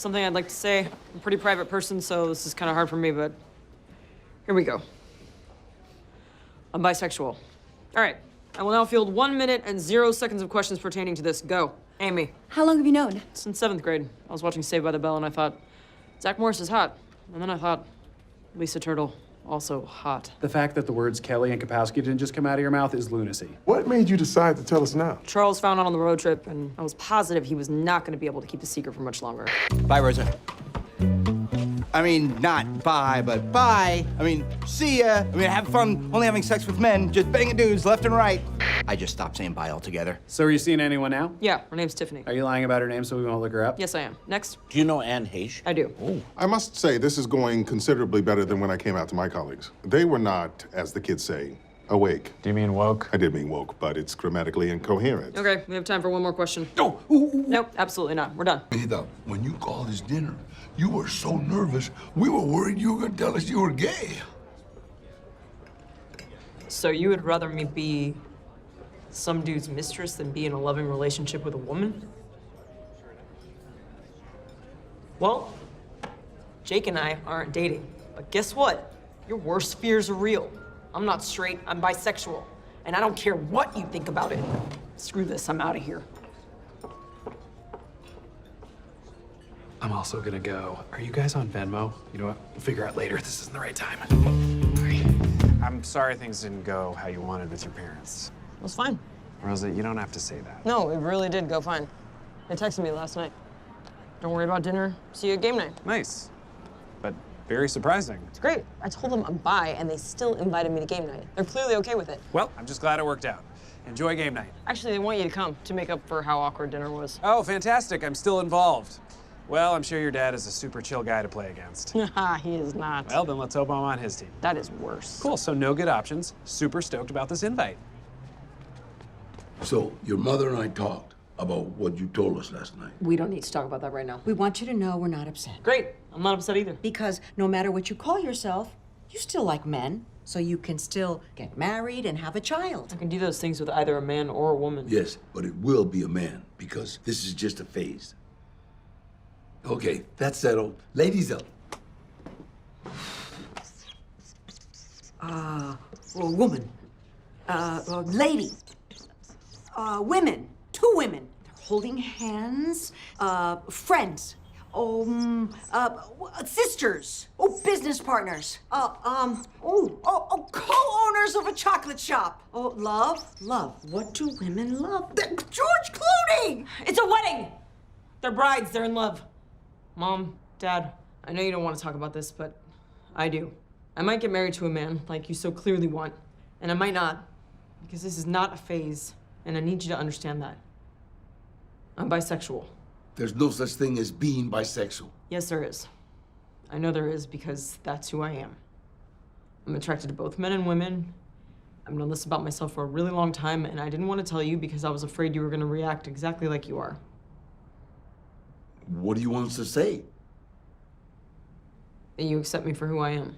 something I'd like to say. I'm a pretty private person, so this is kind of hard for me, but here we go. I'm bisexual. All right, I will now field 1 minute and 0 seconds of questions pertaining to this. Go. Amy. How long have you known? Since 7th grade. I was watching Saved by the Bell and I thought, Zach Morris is hot. And then I thought, Lisa Turtle, also hot. The fact that the words Kelly and Kapowski didn't just come out of your mouth is lunacy. What made you decide to tell us now? Charles found out on the road trip, and I was positive he was not going to be able to keep the secret for much longer. Bye, Rosa. I mean, not bye, but bye. I mean, see ya. I mean, have fun only having sex with men, just banging dudes left and right. I just stopped saying bye altogether. So are you seeing anyone now? Yeah, her name's Tiffany. Are you lying about her name so we won't look her up? Yes, I am. Next. Do you know Anne Heche? I do. I must say, this is going considerably better than when I came out to my colleagues. They were not, as the kids say, awake. Do you mean woke? I did mean woke, but it's grammatically incoherent. Okay, we have time for one more question. No. Nope, absolutely not. We're done. Ada, when you called this dinner, you were so nervous, we were worried you were gonna tell us you were gay. So you would rather me be some dude's mistress than be in a loving relationship with a woman? Well, Jake and I aren't dating, but guess what? Your worst fears are real. I'm not straight, I'm bisexual, and I don't care what you think about it. Screw this, I'm out of here. I'm also gonna go. Are you guys on Venmo? You know what? We'll figure out later if this isn't the right time. I'm sorry things didn't go how you wanted with your parents. It was fine. Rosa, you don't have to say that. No, it really did go fine. They texted me last night. Don't worry about dinner. See you at game night. Nice, but very surprising. It's great. I told them I'm bi, and they still invited me to game night. They're clearly okay with it. Well, I'm just glad it worked out. Enjoy game night. Actually, they want you to come to make up for how awkward dinner was. Oh, fantastic. I'm still involved. Well, I'm sure your dad is a super chill guy to play against. Haha, he is not. Well, then let's hope I'm on his team. That is worse. Cool, so no good options. Super stoked about this invite. So, your mother and I talked about what you told us last night. We don't need to talk about that right now. We want you to know we're not upset. Great. I'm not upset either. Because no matter what you call yourself, you still like men, so you can still get married and have a child. I can do those things with either a man or a woman. Yes, but it will be a man, because this is just a phase. Okay, that's settled. Ladies up. Well, woman. Lady. Women. 2 women. They're holding hands. Friends. Sisters. Business partners. Co-owners of a chocolate shop. Love. What do women love? George Clooney! It's a wedding! They're brides, they're in love. Mom, Dad, I know you don't want to talk about this, but I do. I might get married to a man like you so clearly want, and I might not, because this is not a phase, and I need you to understand that. I'm bisexual. There's no such thing as being bisexual. Yes, there is. I know there is because that's who I am. I'm attracted to both men and women. I've known this about myself for a really long time, and I didn't want to tell you because I was afraid you were going to react exactly like you are. What do you want us to say? That you accept me for who I am.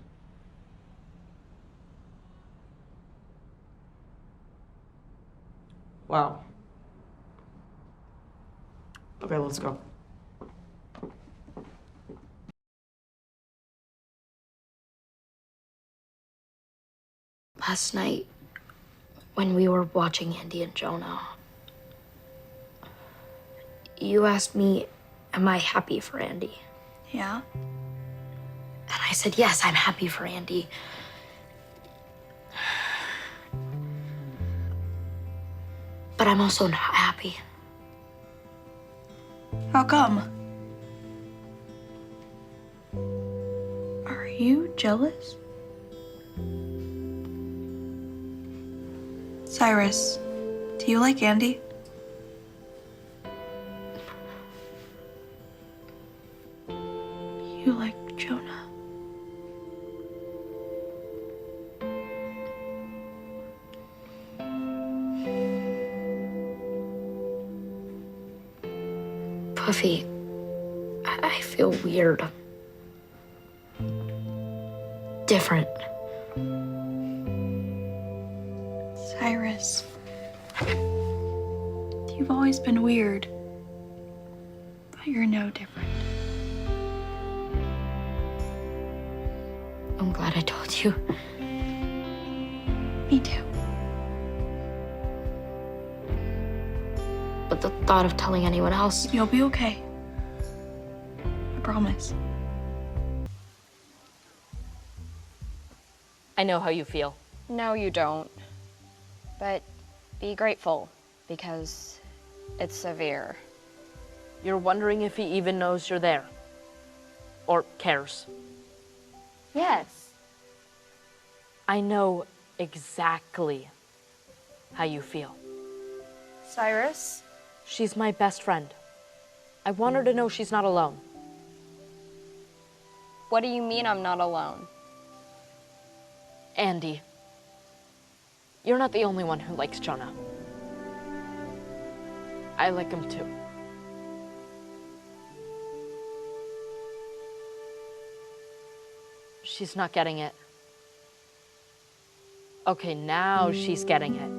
Wow. Okay, let's go. Last night, when we were watching Andy and Jonah, you asked me, am I happy for Andy? Yeah? And I said, yes, I'm happy for Andy. But I'm also not happy. How come? Are you jealous? Cyrus, do you like Andy? You like Jonah. Puffy, I feel weird. Different. Cyrus, you've always been weird, but you're no different. I'm glad I told you. Me too. But the thought of telling anyone else... You'll be okay. I promise. I know how you feel. No, you don't. But be grateful, because it's severe. You're wondering if he even knows you're there. Or cares. Yes. I know exactly how you feel. Cyrus? She's my best friend. I want her to know she's not alone. What do you mean I'm not alone? Andy, you're not the only one who likes Jonah. I like him too. She's not getting it. Okay, now she's getting it.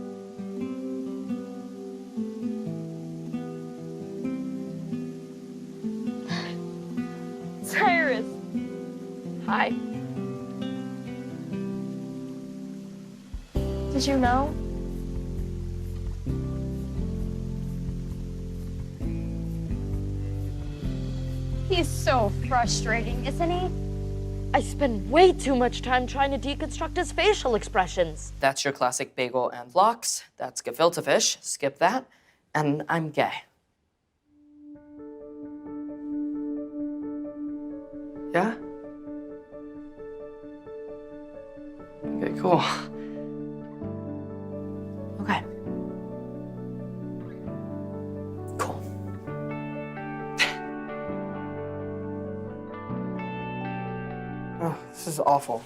Cyrus! Hi. Did you know? He's so frustrating, isn't he? I spend way too much time trying to deconstruct his facial expressions. That's your classic bagel and lox. That's gefilte fish. Skip that. And I'm gay. Yeah? Okay, cool. Okay. Cool. Oh, this is awful.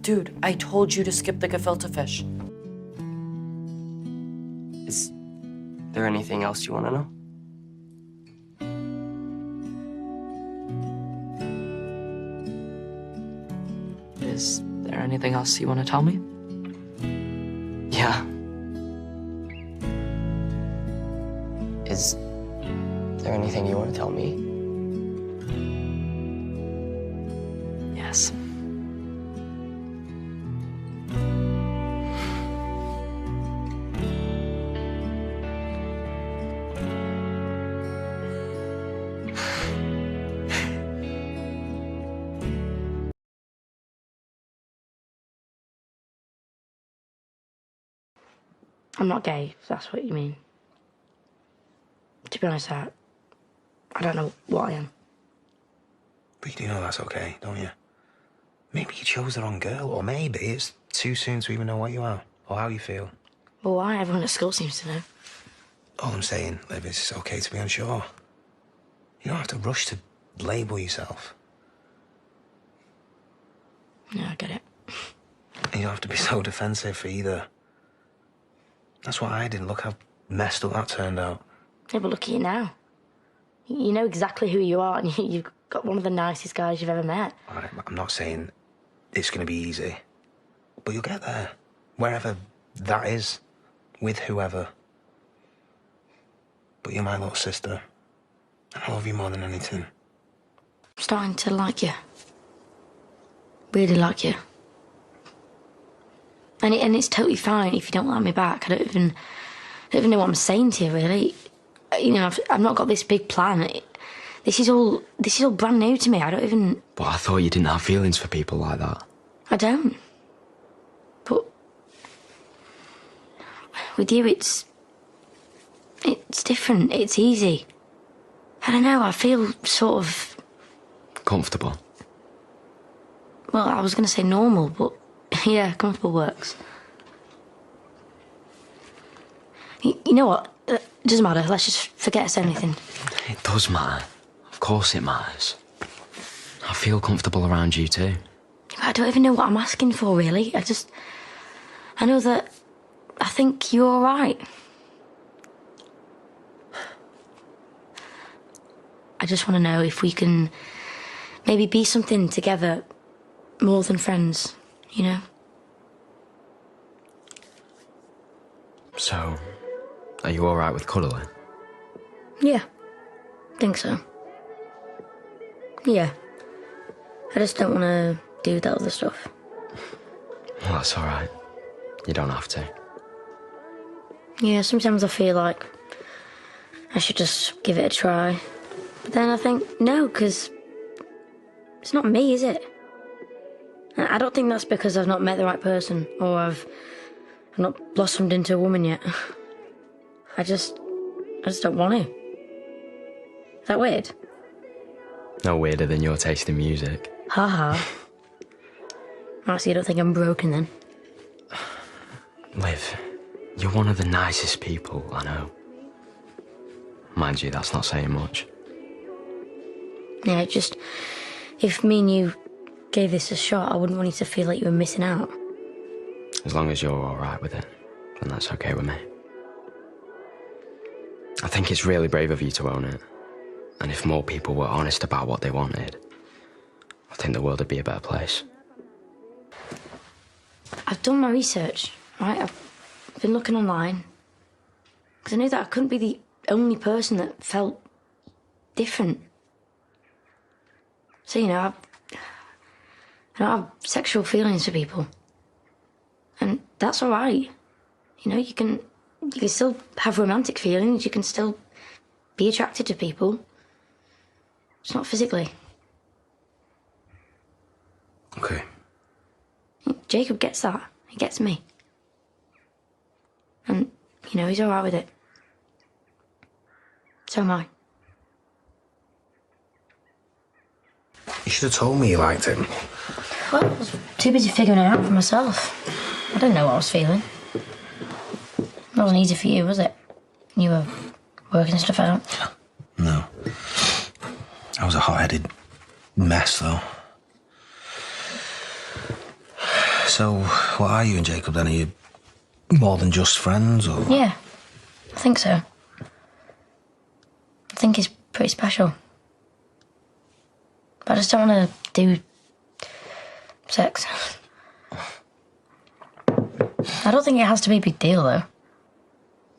Dude, I told you to skip the gefilte fish. Is there anything else you want to know? Is there anything else you want to tell me? Yeah. Is there anything you want to tell me? Yes. I'm not gay, if that's what you mean. To be honest, I don't know what I am. But you do know that's okay, don't you? Maybe you chose the wrong girl, or maybe it's too soon to even know what you are, or how you feel. Well, why? Everyone at school seems to know. All I'm saying, Liv, is it's okay to be unsure. You don't have to rush to label yourself. Yeah, I get it. And you don't have to be so defensive either. That's what I did. Look how messed up that turned out. Yeah, but look at you now. You know exactly who you are, and you've got one of the nicest guys you've ever met. I'm not saying it's going to be easy, but you'll get there. Wherever that is, with whoever. But you're my little sister, and I love you more than anything. I'm starting to like you. Really like you. And it's totally fine if you don't like me back. I don't even know what I'm saying to you, really. You know, I've not got this big plan. This is all brand new to me. I don't even... But I thought you didn't have feelings for people like that. I don't. But with you, it's different. It's easy. I don't know. I feel sort of... Comfortable. Well, I was going to say normal, but yeah, comfortable works. You know what? It doesn't matter. Let's just forget I said anything. It does matter. Of course it matters. I feel comfortable around you too. I don't even know what I'm asking for, really. I know that I think you're all right. I just want to know if we can maybe be something together more than friends, you know? So, are you all right with cuddling? Yeah, think so. Yeah. I just don't want to do that other stuff. Well, that's all right. You don't have to. Yeah, sometimes I feel like I should just give it a try. But then I think, no, because it's not me, is it? I don't think that's because I've not met the right person or I've not blossomed into a woman yet. I just don't want to. Is that weird? No weirder than your taste in music. Haha. Right, so you don't think I'm broken then? Liv, you're one of the nicest people I know. Mind you, that's not saying much. Yeah, just, if me and you gave this a shot, I wouldn't want you to feel like you were missing out. As long as you're all right with it, then that's okay with me. I think it's really brave of you to own it. And if more people were honest about what they wanted, I think the world would be a better place. I've done my research, right? I've been looking online. Because I knew that I couldn't be the only person that felt different. So, you know, I don't have sexual feelings for people. And that's all right. You know, you can still have romantic feelings, you can still be attracted to people. It's not physically. Okay. Jacob gets that. He gets me. And, you know, he's all right with it. So am I. You should have told me you liked him. Well, I was too busy figuring it out for myself. I didn't know what I was feeling. It wasn't easy for you, was it? You were working stuff out. No. I was a hot-headed mess, though. So, what are you and Jacob then? Are you more than just friends, or...? Yeah, I think so. I think he's pretty special. But I just don't want to do sex. I don't think it has to be a big deal, though.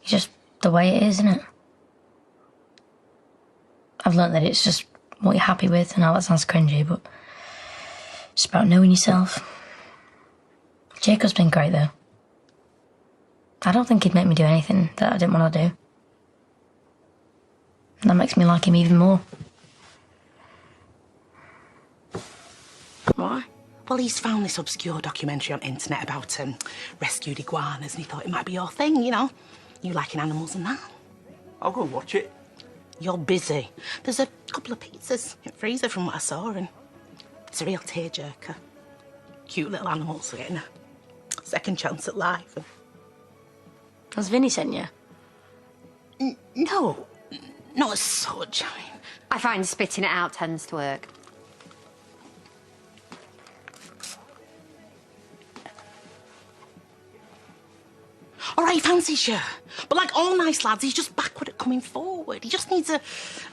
It's just the way it is, isn't it? I've learnt that it's just what you're happy with, and that sounds cringy, but it's about knowing yourself. Jacob's been great, though. I don't think he'd make me do anything that I didn't want to do. And that makes me like him even more. Why? Well, he's found this obscure documentary on internet about rescued iguanas, and he thought it might be your thing, you know. You liking animals and that. I'll go watch it. You're busy. There's a couple of pizzas in the freezer from what I saw, and it's a real tearjerker. Cute little animals are getting a second chance at life. Has Vinny sent you? No, not as such. I find spitting it out tends to work. All right, he fancies you. But like all nice lads, he's just backward at coming forward. He just needs a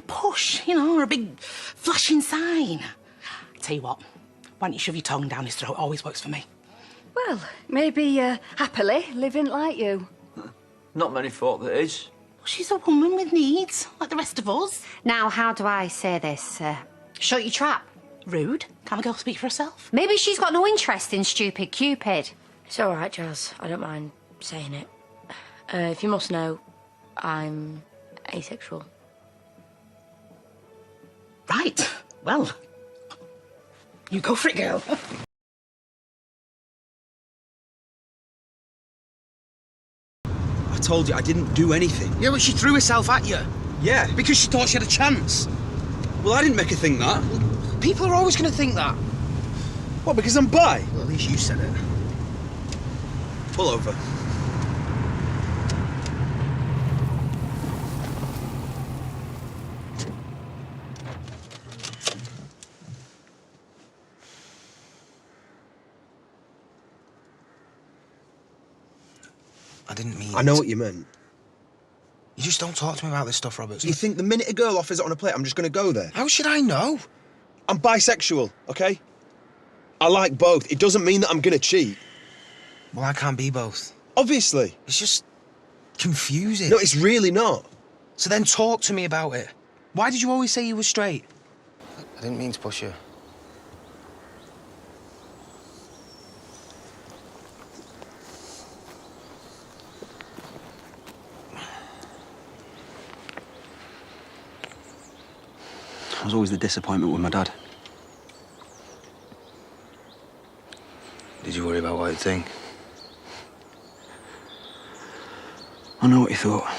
push, you know, or a big flashing sign. I tell you what, why don't you shove your tongue down his throat? Always works for me. Well, maybe happily living like you. Not many thought there is. Well, she's a woman with needs, like the rest of us. Now, how do I say this? Shut your trap. Rude. Can't a girl speak for herself? Maybe she's got no interest in stupid Cupid. It's all right, Jazz. I don't mind saying it. If you must know, I'm asexual. Right. Well, you go for it, girl. I told you I didn't do anything. Yeah, but she threw herself at you. Yeah. Because she thought she had a chance. Well, I didn't make her think that. People are always going to think that. What, because I'm bi? Well, at least you said it. Pull over. I didn't mean I know what you meant. You just don't talk to me about this stuff, Roberts. You think the minute a girl offers it on a plate, I'm just going to go there? How should I know? I'm bisexual, okay? I like both. It doesn't mean that I'm going to cheat. Well, I can't be both. Obviously. It's just confusing. No, it's really not. So then talk to me about it. Why did you always say you were straight? I didn't mean to push you. I was always the disappointment with my dad. Did you worry about what he'd think? I know what he thought.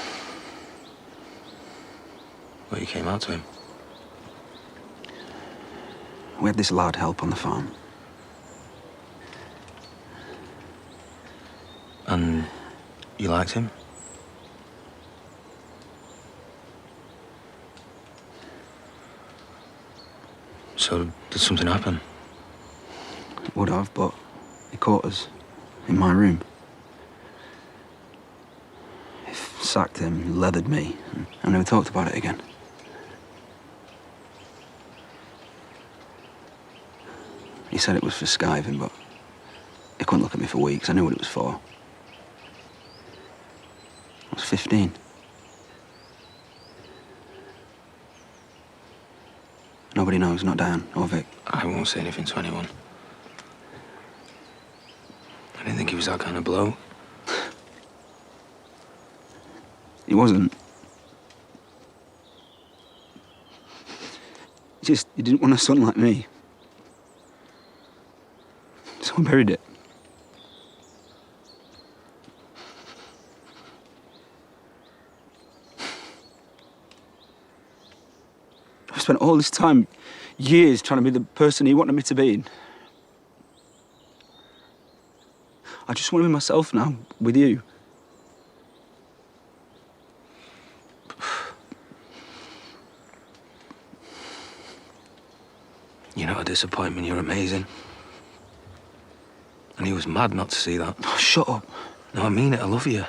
Well, you came out to him. We had this lad help on the farm. And you liked him? So, did something happen? Would have, but he caught us in my room. He sacked him, leathered me, and I never talked about it again. He said it was for skiving, but he couldn't look at me for weeks. I knew what it was for. I was 15. Nobody knows, not Dan or Vic. I won't say anything to anyone. I didn't think he was that kind of bloke. He wasn't. He didn't want a son like me. So I buried it. I spent all this time, years, trying to be the person he wanted me to be. I just want to be myself now, with you. You're not a disappointment, you're amazing. And he was mad not to see that. Oh, shut up. No, I mean it, I love you.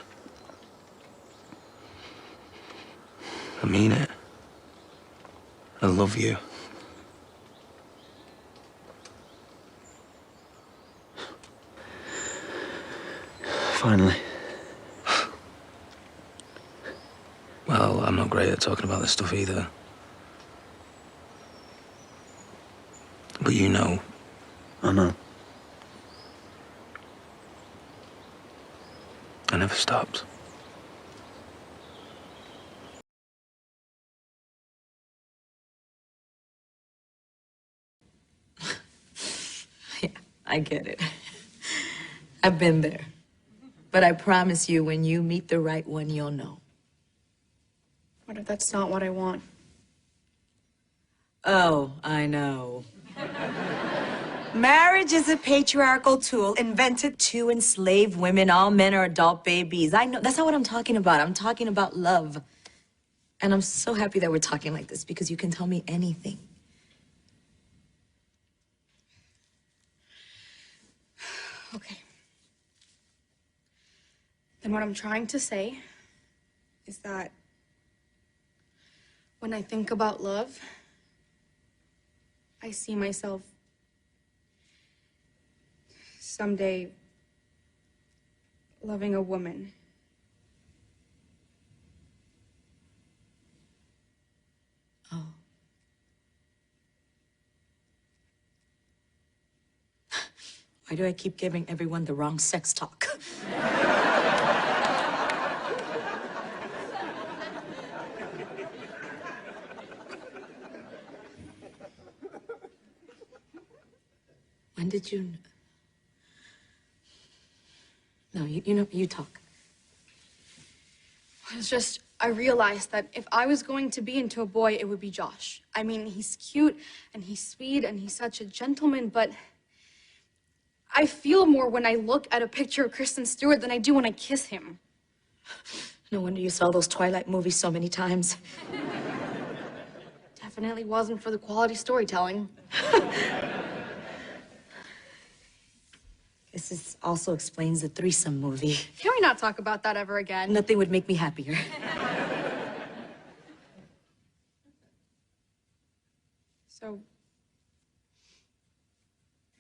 I mean it. I love you. Finally. Well, I'm not great at talking about this stuff either. But you know. I know. I never stopped. I get it. I've been there. But I promise you, when you meet the right one, you'll know. What if that's not what I want? Oh, I know. Marriage is a patriarchal tool invented to enslave women. All men are adult babies. I know. That's not what I'm talking about. I'm talking about love. And I'm so happy that we're talking like this because you can tell me anything. Okay. Then what I'm trying to say is that when I think about love, I see myself someday loving a woman. Oh. Why do I keep giving everyone the wrong sex talk? When did you... No, you talk. It's just, I realized that if I was going to be into a boy, it would be Josh. I mean, he's cute, and he's sweet, and he's such a gentleman, but I feel more when I look at a picture of Kristen Stewart than I do when I kiss him. No wonder you saw those Twilight movies so many times. Definitely wasn't for the quality storytelling. This also explains the threesome movie. Can we not talk about that ever again? Nothing would make me happier. So,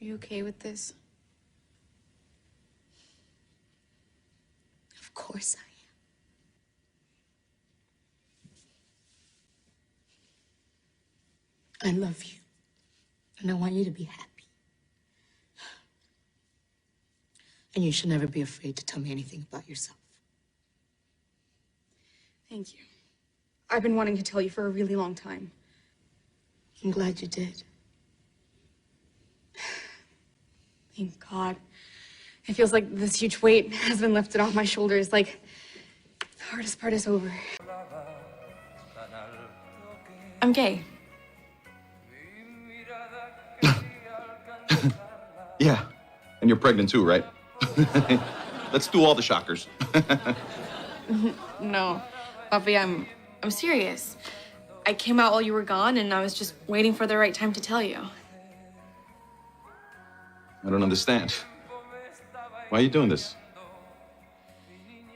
are you okay with this? Of course I am. I love you. And I want you to be happy. And you should never be afraid to tell me anything about yourself. Thank you. I've been wanting to tell you for a really long time. I'm glad you did. Thank God. It feels like this huge weight has been lifted off my shoulders. Like, the hardest part is over. I'm gay. Yeah. And you're pregnant too, right? Let's do all the shockers. No, Papi, I'm serious. I came out while you were gone, and I was just waiting for the right time to tell you. I don't understand. Why are you doing this?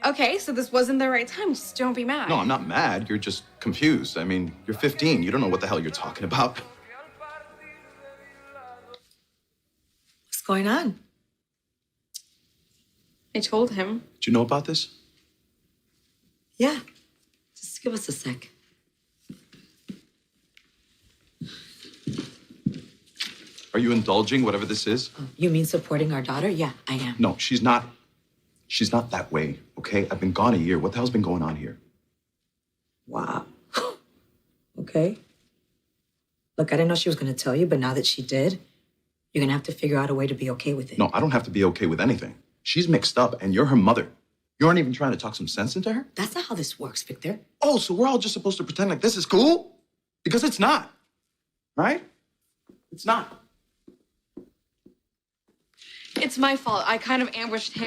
Okay, so this wasn't the right time. Just don't be mad. No, I'm not mad. You're just confused. I mean, you're 15. You don't know what the hell you're talking about. What's going on? I told him. Did you know about this? Yeah. Just give us a sec. Are you indulging whatever this is? You mean supporting our daughter? Yeah, I am. No, she's not. She's not that way, okay? I've been gone a year. What the hell's been going on here? Wow. Okay. Look, I didn't know she was going to tell you, but now that she did, you're going to have to figure out a way to be okay with it. No, I don't have to be okay with anything. She's mixed up, and you're her mother. You aren't even trying to talk some sense into her? That's not how this works, Victor. Oh, so we're all just supposed to pretend like this is cool? Because it's not. Right? It's not. It's my fault. I kind of ambushed him.